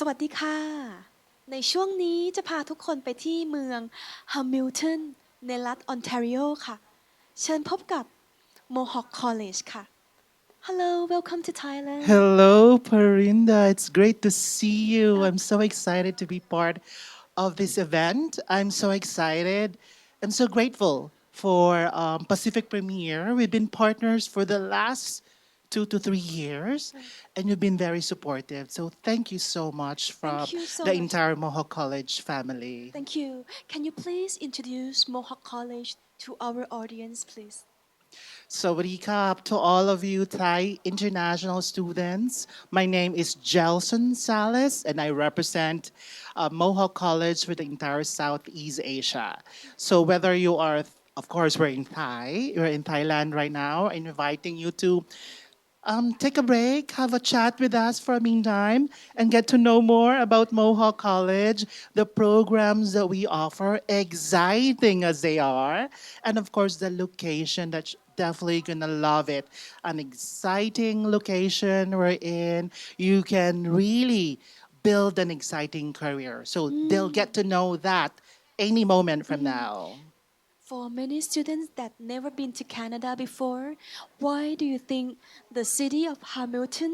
สวัสดีค่ะในช่วงนี้จะพาทุกคนไปที่เมืองฮัมมิลตันในรัฐออนแทรีโอค่ะเชิญพบกับ Mohawk College ค่ะ Hello welcome to Thailand Hello, Parinda. It's great to see you. I'm so excited to be part of this event. I'm so excited. I'm so grateful for Pacific Premier. We've been partners for the last 2 to 3 years, and you've been very supportive. So thank you so much from Thank you so the much entire Mohawk College family. Thank you Can you please introduce Mohawk College to our audience please Sawadee-kap to all of you Thai international students. My name is Gelson Salas, and I represent Mohawk College for the entire Southeast Asia. So whether you are, of course, we're in Thai, you're in Thailand right now, I'm inviting you to take a break, have a chat with us for a meantime, and get to know more about Mohawk College, the programs that we offer, exciting as they are, and of course, the location that's definitely gonna love it. An exciting location we're in. You can really build an exciting career. So they'll get to know that any moment from now. For many students that never been to Canada before, why do you think the city of Hamilton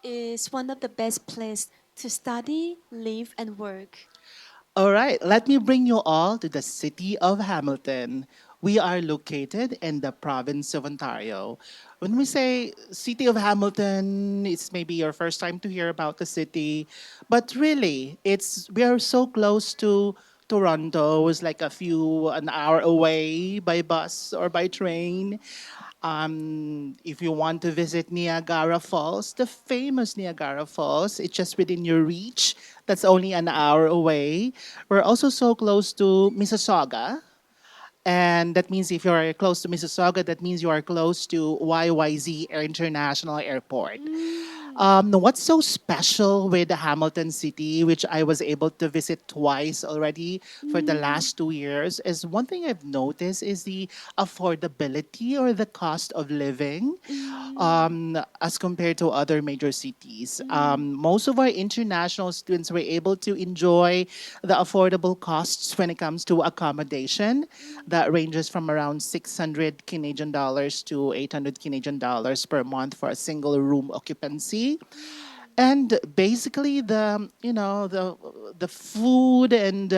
is one of the best place to study, live, and work? All right, let me bring you all to the city of Hamilton. We are located in the province of Ontario. When we say city of Hamilton, it's maybe your first time to hear about the city, but really, it's we are so close to Toronto. It's like an hour away by bus or by train. If you want to visit Niagara Falls, the famous Niagara Falls, it's just within your reach. That's only an hour away. We're also so close to Mississauga. And that means if you're close to Mississauga, that means you are close to YYZ International Airport. What's so special with the Hamilton City, which I was able to visit twice already for the last 2 years, is one thing I've noticed is the affordability or the cost of living as compared to other major cities. Most of our international students were able to enjoy the affordable costs when it comes to accommodation that ranges from around 600 Canadian dollars to 800 Canadian dollars per month for a single room occupancy. And basically the food and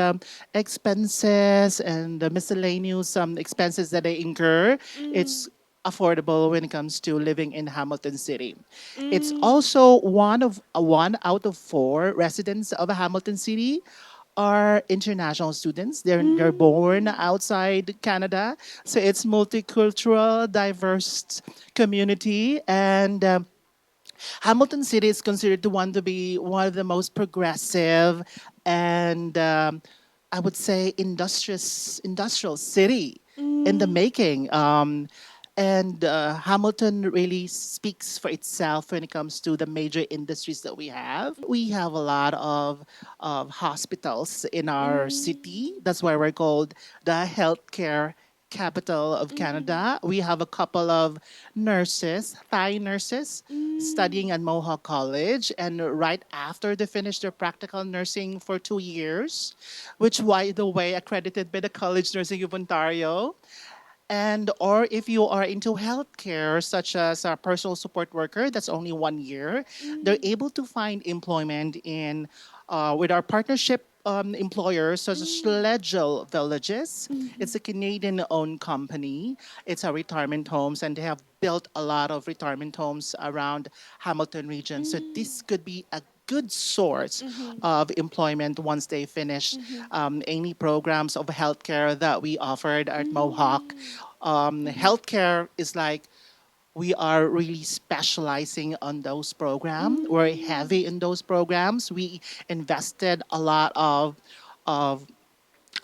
expenses and the miscellaneous expenses that they incur, it's affordable when it comes to living in Hamilton City. It's also one out of four residents of Hamilton City are international students. They're born outside Canada, so it's multicultural, diverse community, and Hamilton City is considered to be one of the most progressive and I would say industrial city in the making. And Hamilton really speaks for itself when it comes to the major industries that we have. We have a lot of hospitals in our city. That's why we're called the healthcare capital of Canada. We have a couple of nurses, Thai nurses, studying at Mohawk College. And right after they finish their practical nursing for 2 years, which, by the way, accredited by the College Nursing of Ontario, and or if you are into healthcare, such as a personal support worker, that's only 1 year. They're able to find employment in with our partnership employers such as Schlegel Villages. It's a Canadian-owned company. It's a retirement homes, and they have built a lot of retirement homes around Hamilton region. So this could be a good source of employment once they finish any programs of healthcare that we offered at Mohawk. Healthcare is like we are really specializing on those programs. We're heavy in those programs. We invested a lot of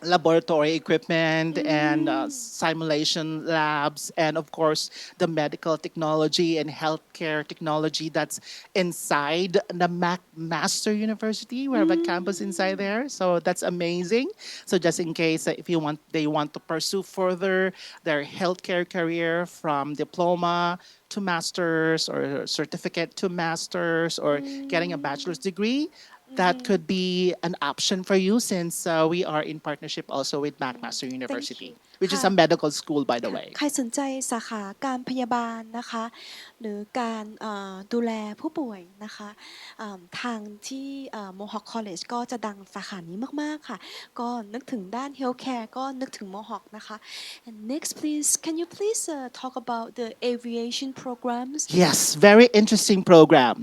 laboratory equipment and simulation labs, and of course the medical technology and healthcare technology that's inside the Master University. We have a campus inside there, so that's amazing. So just in case if they want to pursue further their healthcare career from diploma to masters or certificate to masters or getting a bachelor's degree, that could be an option for you since we are in partnership also with McMaster Thank University, you which is ค่ะ a medical school, by the ค่ะ way. ใครสนใจสาขาการพยาบาลนะคะหรือการดูแลผู้ป่วยนะคะทางที่ Mohawk College ก็จะดังสาขานี้มากๆค่ะก็นึกถึงด้าน Healthcare ก็นึกถึง Mohawk นะคะ and next please can you please talk about the aviation programs Yes, very interesting program.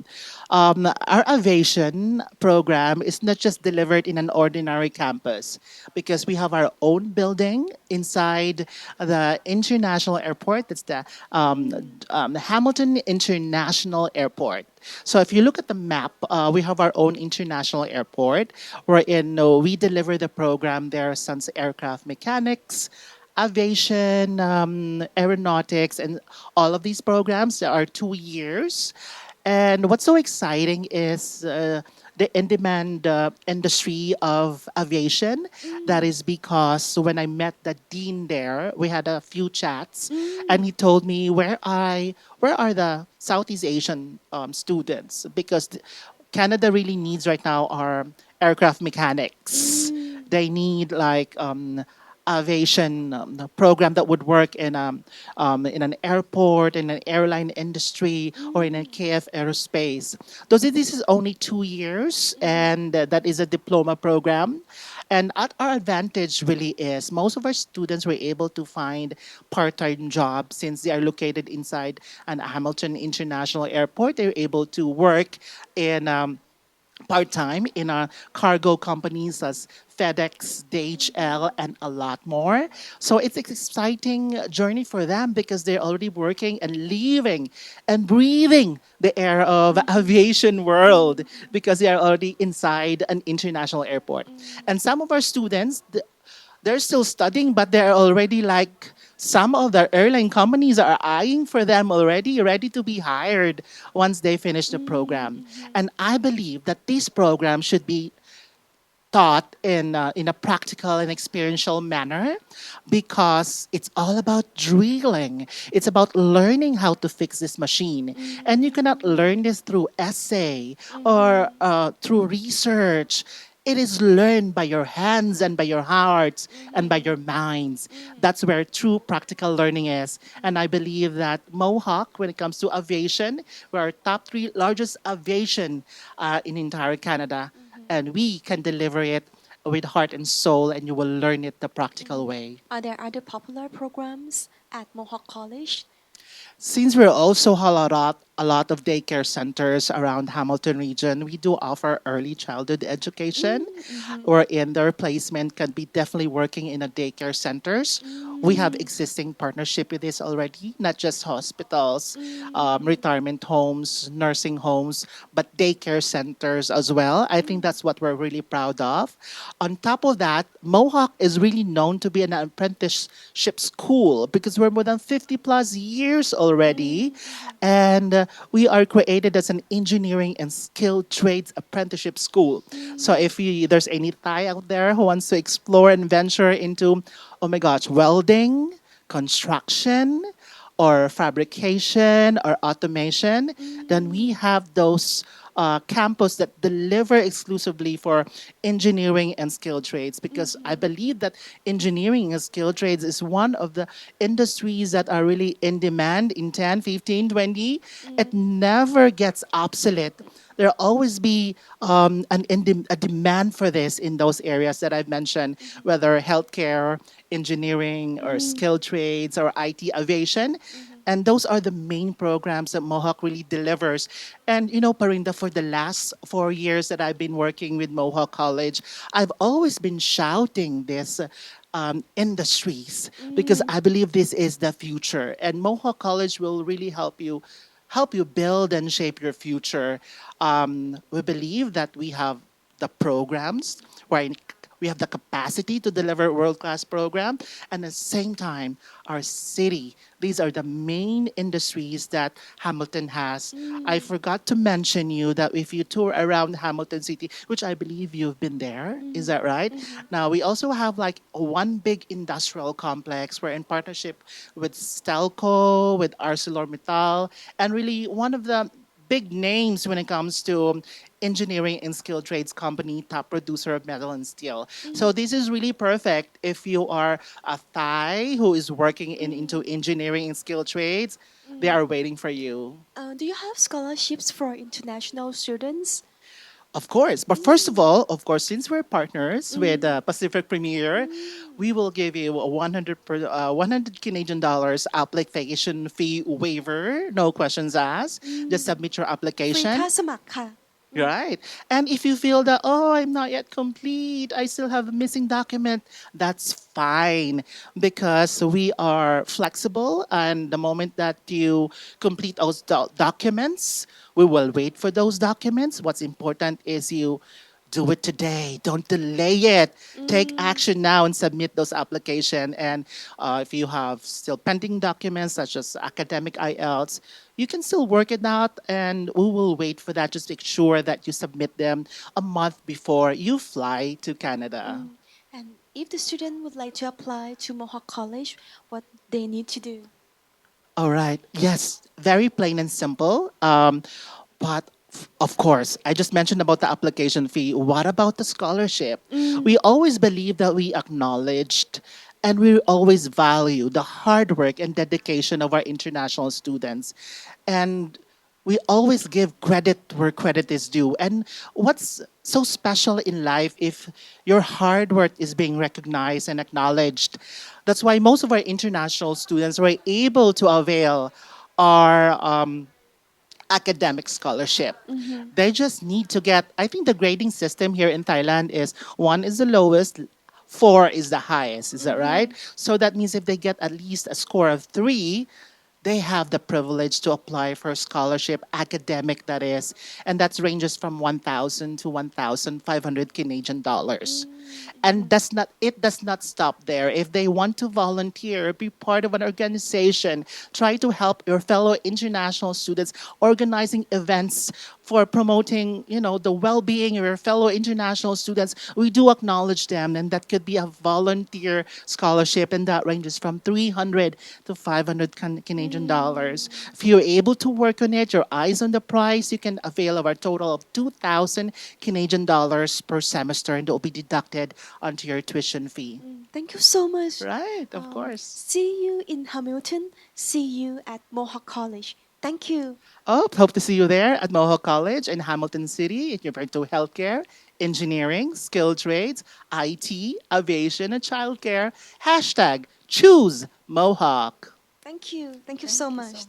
Our aviation program is not just delivered in an ordinary campus because we have our own building inside the international airport. That's the Hamilton International Airport. So if you look at the map, we have our own international airport wherein we deliver the program there since aircraft mechanics, aviation, aeronautics, and all of these programs. There are 2 years. And what's so exciting is the in demand industry of aviation. That is because when I met the dean there, we had a few chats, and he told me where are the Southeast Asian students because Canada really needs right now are aircraft mechanics. They need like aviation program that would work in an airport, in an airline industry, or in a KF aerospace. This is only 2 years, and that is a diploma program. And at our advantage really is most of our students were able to find part-time jobs since they are located inside an Hamilton International Airport. They're able to work in part time in our cargo companies as FedEx, DHL, and a lot more. So it's an exciting journey for them because they're already working and living and breathing the air of aviation world because they are already inside an international airport. And some of our students, they're still studying, but they're already like some of the airline companies are eyeing for them already, ready to be hired once they finish the program. And I believe that this program should be taught in a practical and experiential manner because it's all about drilling. It's about learning how to fix this machine. And you cannot learn this through essay or through research. It is learned by your hands and by your hearts and by your minds. That's where true practical learning is. And I believe that Mohawk, when it comes to aviation, we are top three largest aviation in entire Canada. And we can deliver it with heart and soul, and you will learn it the practical way. are there other popular programs at Mohawk College Since we're also a lot of daycare centers around Hamilton region, we do offer early childhood education, or in their placement can be definitely working in a daycare centers. We have existing partnership with this already, not just hospitals, retirement homes, nursing homes, but daycare centers as well. I think that's what we're really proud of. On top of that, Mohawk is really known to be an apprenticeship school because we're more than 50 plus years already. And we are created as an engineering and skilled trades apprenticeship school. So if there's any Thai out there who wants to explore and venture into, oh my gosh, welding, construction, or fabrication or automation, then we have those campus that deliver exclusively for engineering and skilled trades because I believe that engineering and skilled trades is one of the industries that are really in demand in 10, 15, 20. It never gets obsolete. There'll always be a demand for this in those areas that I've mentioned, whether healthcare, engineering, or skilled trades, or IT aviation. And those are the main programs that Mohawk really delivers. And Parinda, for the last 4 years that I've been working with Mohawk College, I've always been shouting this industries because I believe this is the future. And Mohawk College will really help you build and shape your future. We believe that we have the programs where we have the capacity to deliver world-class program, and at the same time, our city. These are the main industries that Hamilton has. I forgot to mention you that if you tour around Hamilton City, which I believe you've been there, is that right? Now we also have like one big industrial complex. We're in partnership with Stelco, with ArcelorMittal, and really one of the big names when it comes to engineering and skilled trades company, top producer of metal and steel. So this is really perfect if you are a Thai who is working into engineering and skilled trades. They are waiting for you. Do you have scholarships for international students? Of course. But first of all, of course, since we're partners with Pacific Premier, we will give you a 100 Canadian dollars application fee waiver. No questions asked. Just submit your ฟรี application. ค่าสมัครค่ะ Right. And if you feel that, oh, I'm not yet complete, I still have a missing document, that's fine because we are flexible. And the moment that you complete those documents, we will wait for those documents. What's important is you do it today. Don't delay it. Take action now and submit those application. And if you have still pending documents such as academic IELTS, you can still work it out, and we will wait for that. Just make sure that you submit them a month before you fly to Canada. And if the student would like to apply to Mohawk College, what they need to do? All right. Yes, very plain and simple. But of course, I just mentioned about the application fee. What about the scholarship? We always believe that we acknowledged and we always value the hard work and dedication of our international students. And we always give credit where credit is due. And what's so special in life if your hard work is being recognized and acknowledged? That's why most of our international students were able to avail our academic scholarship. They just need to get, I think the grading system here in Thailand is 1 is the lowest, 4 is the highest. Is that right? So that means if they get at least a score of 3, they have the privilege to apply for a scholarship, academic that is, and that ranges from 1,000 to 1,500 Canadian dollars. And it does not stop there. If they want to volunteer, be part of an organization, try to help your fellow international students organizing events for promoting, the well-being of your fellow international students. We do acknowledge them, and that could be a volunteer scholarship, and that ranges from 300 to 500 Canadian dollars. If you're able to work on it, your eyes on the prize, you can avail of a total of 2,000 Canadian dollars per semester, and it will be deducted onto your tuition fee. Thank you so much. Right, of course. See you in Hamilton. See you at Mohawk College. Thank you. Oh, hope to see you there at Mohawk College in Hamilton City. If you're into healthcare, engineering, skilled trades, IT, aviation, and childcare, hashtag choose Mohawk. Thank you. Thank you so much.